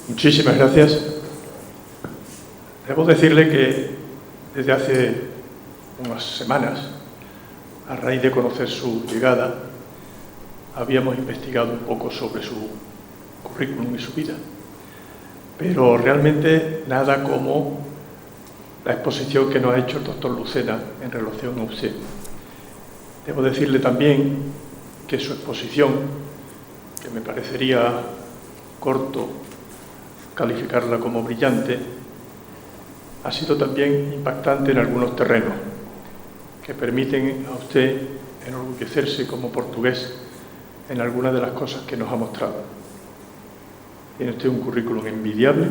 Muchísimas gracias. Debo decirle que desde hace unas semanas, a raíz de conocer su llegada, habíamos investigado un poco sobre su currículum y su vida, pero realmente nada como la exposición que nos ha hecho el doctor Lucena en relación a usted. Debo decirle también que su exposición, que me parecería corto calificarla como brillante, ha sido también impactante en algunos terrenos que permiten a usted enorgullecerse como portugués en algunas de las cosas que nos ha mostrado. Tiene usted un currículum envidiable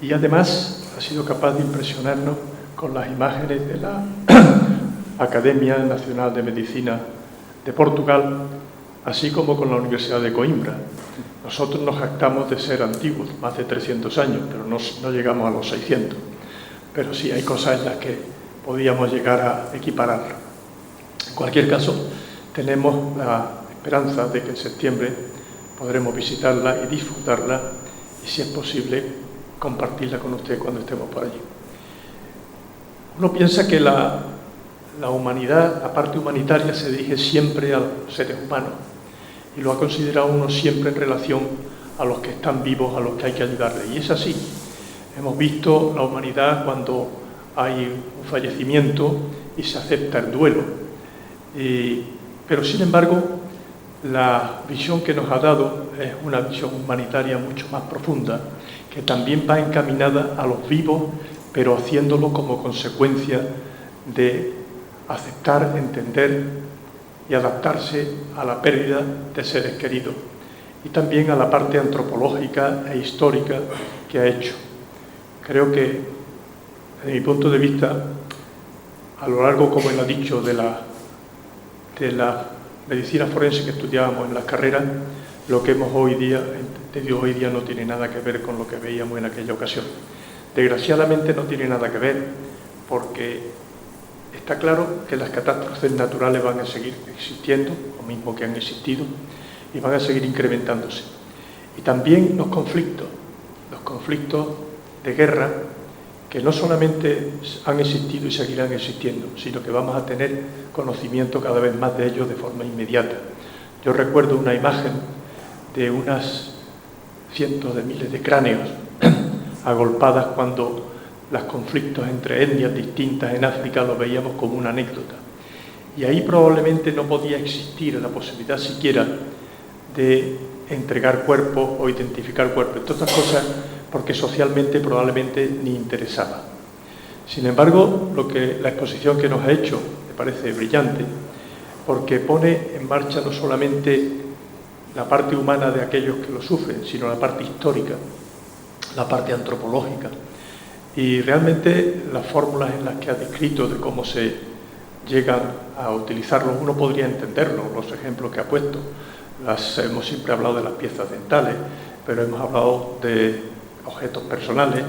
y además ha sido capaz de impresionarnos con las imágenes de la Academia Nacional de Medicina de Portugal, así como con la Universidad de Coimbra. Nosotros nos jactamos de ser antiguos, más de 300 años, pero no llegamos a los 600. Pero sí hay cosas en las que podíamos llegar a equiparar. En cualquier caso, tenemos la esperanza de que en septiembre podremos visitarla y disfrutarla y, si es posible, compartirla con usted cuando estemos por allí. Uno piensa que la humanidad, la parte humanitaria, se dirige siempre a los seres humanos y lo ha considerado uno siempre en relación a los que están vivos, a los que hay que ayudarles. Y es así. Hemos visto la humanidad cuando hay un fallecimiento y se acepta el duelo. Pero, sin embargo, la visión que nos ha dado es una visión humanitaria mucho más profunda, que también va encaminada a los vivos, pero haciéndolo como consecuencia de aceptar, entender y adaptarse a la pérdida de seres queridos y también a la parte antropológica e histórica que ha hecho. Creo que, desde mi punto de vista, a lo largo, como él ha dicho, de la medicina forense que estudiábamos en las carreras, lo que hemos entendido hoy día no tiene nada que ver con lo que veíamos en aquella ocasión. Desgraciadamente no tiene nada que ver, porque está claro que las catástrofes naturales van a seguir existiendo, lo mismo que han existido, y van a seguir incrementándose. Y también los conflictos de guerra, que no solamente han existido y seguirán existiendo, sino que vamos a tener conocimiento cada vez más de ellos de forma inmediata. Yo recuerdo una imagen de unas cientos de miles de cráneos agolpadas cuando los conflictos entre etnias distintas en África lo veíamos como una anécdota. Y ahí probablemente no podía existir la posibilidad siquiera de entregar cuerpos o identificar cuerpos, entre otras cosas porque socialmente probablemente ni interesaba. Sin embargo, la exposición que nos ha hecho me parece brillante, porque pone en marcha no solamente la parte humana de aquellos que lo sufren, sino la parte histórica, la parte antropológica. Y realmente las fórmulas en las que ha descrito de cómo se llegan a utilizarlos, uno podría entenderlo, los ejemplos que ha puesto. Hemos siempre hablado de las piezas dentales, pero hemos hablado de objetos personales,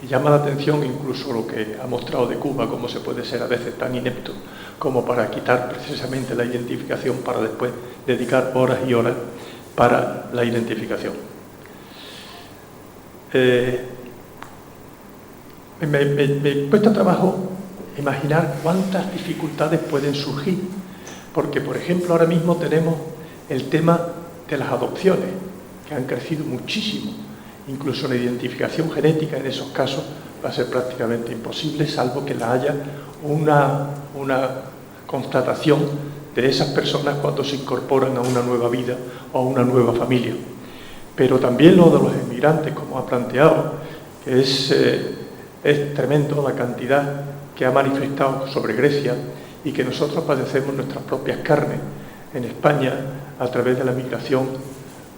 y llama la atención incluso lo que ha mostrado de Cuba, cómo se puede ser a veces tan inepto como para quitar precisamente la identificación para después dedicar horas y horas para la identificación. Me cuesta trabajo imaginar cuántas dificultades pueden surgir, porque, por ejemplo, ahora mismo tenemos el tema de las adopciones, que han crecido muchísimo. Incluso la identificación genética en esos casos va a ser prácticamente imposible, salvo que haya una constatación de esas personas cuando se incorporan a una nueva vida o a una nueva familia. Pero también lo de los inmigrantes, como ha planteado, que es tremendo la cantidad que ha manifestado sobre Grecia y que nosotros padecemos nuestras propias carnes en España a través de la migración,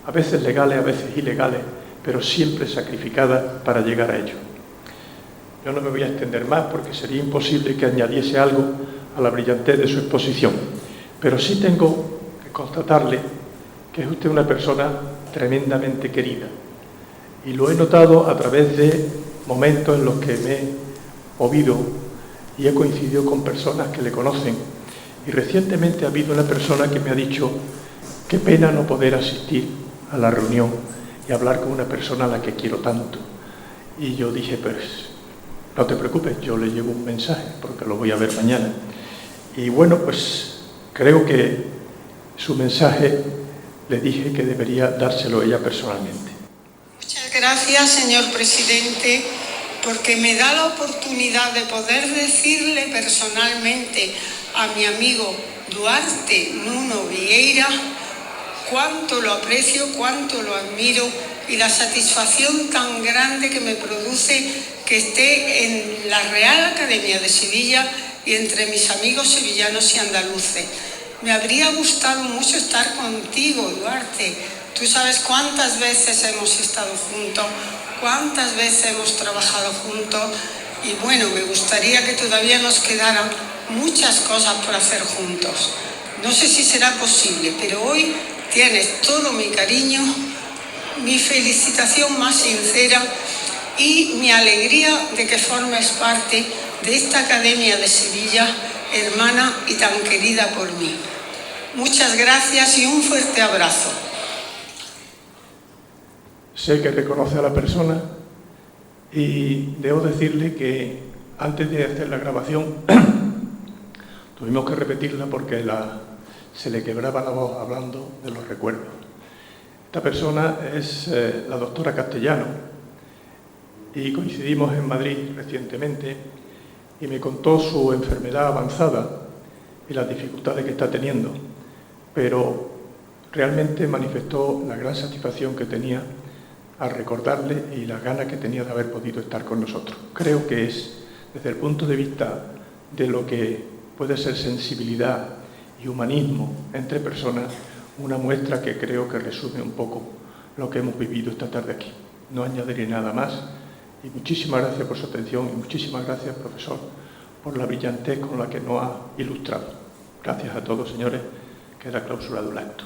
a veces legales, a veces ilegales, pero siempre sacrificadas para llegar a ello. Yo no me voy a extender más porque sería imposible que añadiese algo a la brillantez de su exposición, pero sí tengo que constatarle que es usted una persona tremendamente querida, y lo he notado a través de momentos en los que me he movido y he coincidido con personas que le conocen, y recientemente ha habido una persona que me ha dicho qué pena no poder asistir a la reunión y hablar con una persona a la que quiero tanto. Y yo dije, pues no te preocupes, yo le llevo un mensaje porque lo voy a ver mañana. Y bueno, pues creo que su mensaje le dije que debería dárselo ella personalmente. Muchas gracias, señor presidente, porque me da la oportunidad de poder decirle personalmente a mi amigo Duarte Nuno Vieira cuánto lo aprecio, cuánto lo admiro y la satisfacción tan grande que me produce que esté en la Real Academia de Sevilla y entre mis amigos sevillanos y andaluces. Me habría gustado mucho estar contigo, Duarte. Tú sabes cuántas veces hemos estado juntos, cuántas veces hemos trabajado juntos y bueno, me gustaría que todavía nos quedaran muchas cosas por hacer juntos. No sé si será posible, pero hoy tienes todo mi cariño, mi felicitación más sincera y mi alegría de que formes parte de esta Academia de Sevilla, hermana y tan querida por mí. Muchas gracias y un fuerte abrazo. Sé que reconoce a la persona y debo decirle que antes de hacer la grabación tuvimos que repetirla porque se le quebraba la voz hablando de los recuerdos. Esta persona es la doctora Castellano y coincidimos en Madrid recientemente y me contó su enfermedad avanzada y las dificultades que está teniendo, pero realmente manifestó la gran satisfacción que tenía al recordarle y las ganas que tenía de haber podido estar con nosotros. Creo que es, desde el punto de vista de lo que puede ser sensibilidad y humanismo entre personas, una muestra que creo que resume un poco lo que hemos vivido esta tarde aquí. No añadiré nada más y muchísimas gracias por su atención y muchísimas gracias, profesor, por la brillantez con la que nos ha ilustrado. Gracias a todos, señores. Queda clausurado el acto.